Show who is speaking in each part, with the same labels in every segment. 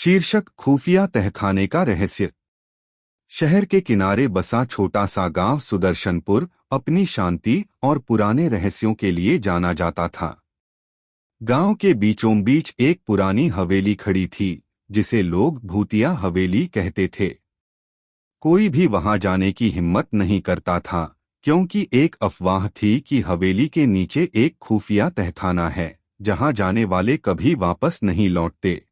Speaker 1: शीर्षक खुफिया तहखाने का रहस्य। शहर के किनारे बसा छोटा सा गांव सुदर्शनपुर अपनी शांति और पुराने रहस्यों के लिए जाना जाता था। गांव के बीचों बीच एक पुरानी हवेली खड़ी थी जिसे लोग भूतिया हवेली कहते थे। कोई भी वहां जाने की हिम्मत नहीं करता था क्योंकि एक अफवाह थी कि हवेली के नीचे एक खुफिया तहखाना है जहां जाने वाले कभी वापस नहीं लौटते।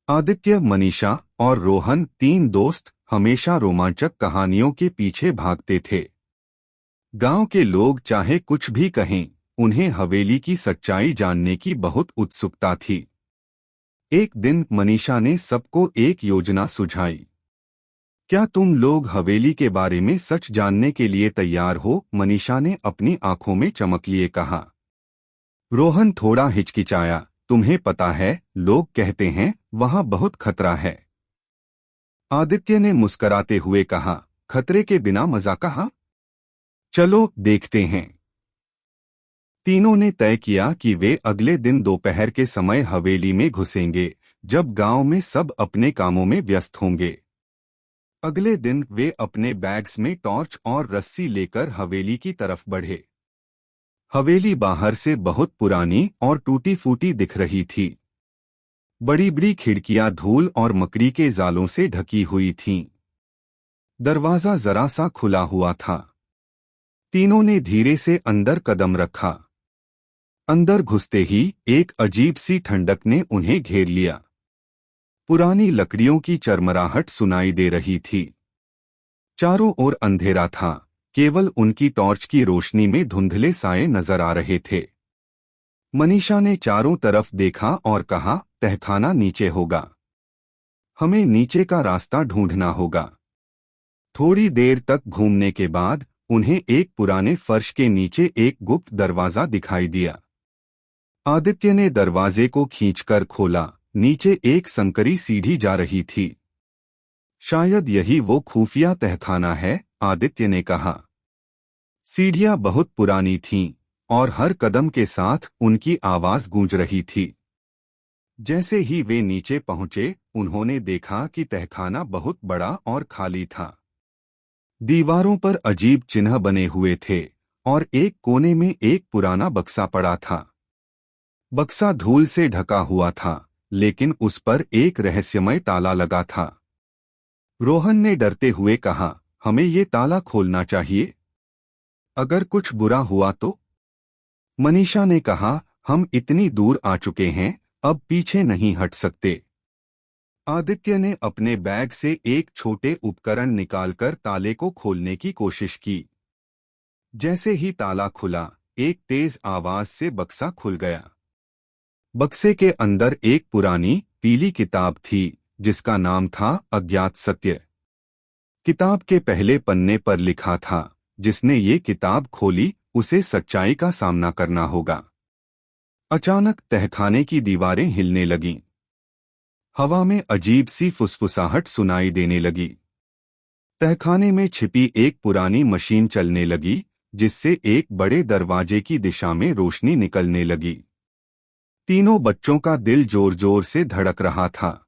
Speaker 1: आदित्य, मनीषा और रोहन, तीन दोस्त, हमेशा रोमांचक कहानियों के पीछे भागते थे। गांव के लोग चाहे कुछ भी कहें, उन्हें हवेली की सच्चाई जानने की बहुत उत्सुकता थी। एक दिन मनीषा ने सबको एक योजना सुझाई। क्या तुम लोग हवेली के बारे में सच जानने के लिए तैयार हो? मनीषा ने अपनी आंखों में चमक लिए कहा। रोहन थोड़ा हिचकिचाया। तुम्हें पता है, लोग कहते हैं वहां बहुत खतरा है। आदित्य ने मुस्कराते हुए कहा, खतरे के बिना मजा कहाँ? चलो देखते हैं। तीनों ने तय किया कि वे अगले दिन दोपहर के समय हवेली में घुसेंगे, जब गांव में सब अपने कामों में व्यस्त होंगे। अगले दिन वे अपने बैग्स में टॉर्च और रस्सी लेकर हवेली की तरफ बढ़े। हवेली बाहर से बहुत पुरानी और टूटी फूटी दिख रही थी। बड़ी बड़ी खिड़कियां धूल और मकड़ी के जालों से ढकी हुई थीं। दरवाजा जरा सा खुला हुआ था। तीनों ने धीरे से अंदर कदम रखा। अंदर घुसते ही एक अजीब सी ठंडक ने उन्हें घेर लिया। पुरानी लकड़ियों की चरमराहट सुनाई दे रही थी। चारों ओर अंधेरा था, केवल उनकी टॉर्च की रोशनी में धुंधले साए नजर आ रहे थे। मनीषा ने चारों तरफ देखा और कहा, तहखाना नीचे होगा। हमें नीचे का रास्ता ढूंढना होगा। थोड़ी देर तक घूमने के बाद उन्हें एक पुराने फर्श के नीचे एक गुप्त दरवाजा दिखाई दिया। आदित्य ने दरवाजे को खींचकर खोला। नीचे एक संकरी सीढ़ी जा रही थी। शायद यही वो खुफिया तहखाना है, आदित्य ने कहा। सीढ़ियां बहुत पुरानी थीं और हर कदम के साथ उनकी आवाज गूंज रही थी। जैसे ही वे नीचे पहुंचे, उन्होंने देखा कि तहखाना बहुत बड़ा और खाली था। दीवारों पर अजीब चिन्ह बने हुए थे और एक कोने में एक पुराना बक्सा पड़ा था। बक्सा धूल से ढका हुआ था, लेकिन उस पर एक रहस्यमय ताला लगा था। रोहन ने डरते हुए कहा, हमें ये ताला खोलना चाहिए। अगर कुछ बुरा हुआ तो? मनीषा ने कहा, हम इतनी दूर आ चुके हैं, अब पीछे नहीं हट सकते। आदित्य ने अपने बैग से एक छोटे उपकरण निकालकर ताले को खोलने की कोशिश की। जैसे ही ताला खुला, एक तेज आवाज से बक्सा खुल गया। बक्से के अंदर एक पुरानी पीली किताब थी जिसका नाम था अज्ञात सत्य। किताब के पहले पन्ने पर लिखा था, जिसने ये किताब खोली उसे सच्चाई का सामना करना होगा। अचानक तहखाने की दीवारें हिलने लगीं। हवा में अजीब सी फुसफुसाहट सुनाई देने लगी। तहखाने में छिपी एक पुरानी मशीन चलने लगी, जिससे एक बड़े दरवाजे की दिशा में रोशनी निकलने लगी। तीनों बच्चों का दिल जोर जोर से धड़क रहा था।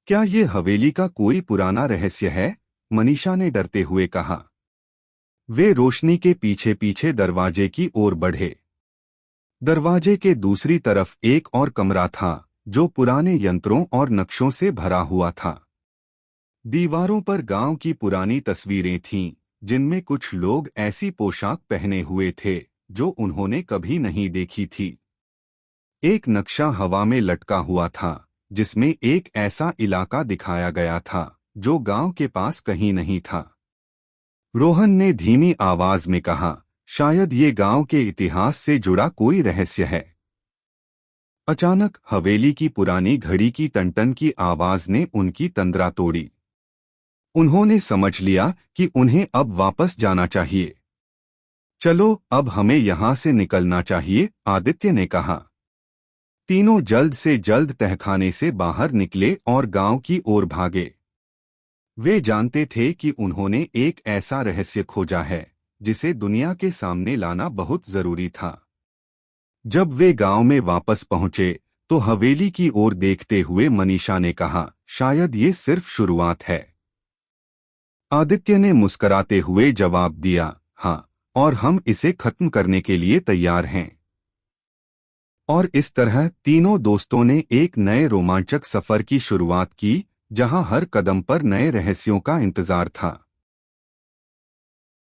Speaker 1: क्या ये हवेली का कोई पुराना रहस्य है? मनीषा ने डरते हुए कहा। वे रोशनी के पीछे पीछे दरवाजे की ओर बढ़े। दरवाजे के दूसरी तरफ एक और कमरा था जो पुराने यंत्रों और नक्शों से भरा हुआ था। दीवारों पर गांव की पुरानी तस्वीरें थीं, जिनमें कुछ लोग ऐसी पोशाक पहने हुए थे जो उन्होंने कभी नहीं देखी थी। एक नक्शा हवा में लटका हुआ था जिसमें एक ऐसा इलाका दिखाया गया था जो गांव के पास कहीं नहीं था। रोहन ने धीमी आवाज में कहा, शायद ये गांव के इतिहास से जुड़ा कोई रहस्य है। अचानक हवेली की पुरानी घड़ी की टन-टन की आवाज ने उनकी तंद्रा तोड़ी। उन्होंने समझ लिया कि उन्हें अब वापस जाना चाहिए। चलो, अब हमें यहां से निकलना चाहिए, आदित्य ने कहा। तीनों जल्द से जल्द तहखाने से बाहर निकले और गांव की ओर भागे। वे जानते थे कि उन्होंने एक ऐसा रहस्य खोजा है जिसे दुनिया के सामने लाना बहुत जरूरी था। जब वे गांव में वापस पहुंचे तो हवेली की ओर देखते हुए मनीषा ने कहा, शायद ये सिर्फ शुरुआत है। आदित्य ने मुस्कुराते हुए जवाब दिया, हाँ, और हम इसे खत्म करने के लिए तैयार हैं। और इस तरह तीनों दोस्तों ने एक नए रोमांचक सफर की शुरुआत की, जहां हर कदम पर नए रहस्यों का इंतजार था।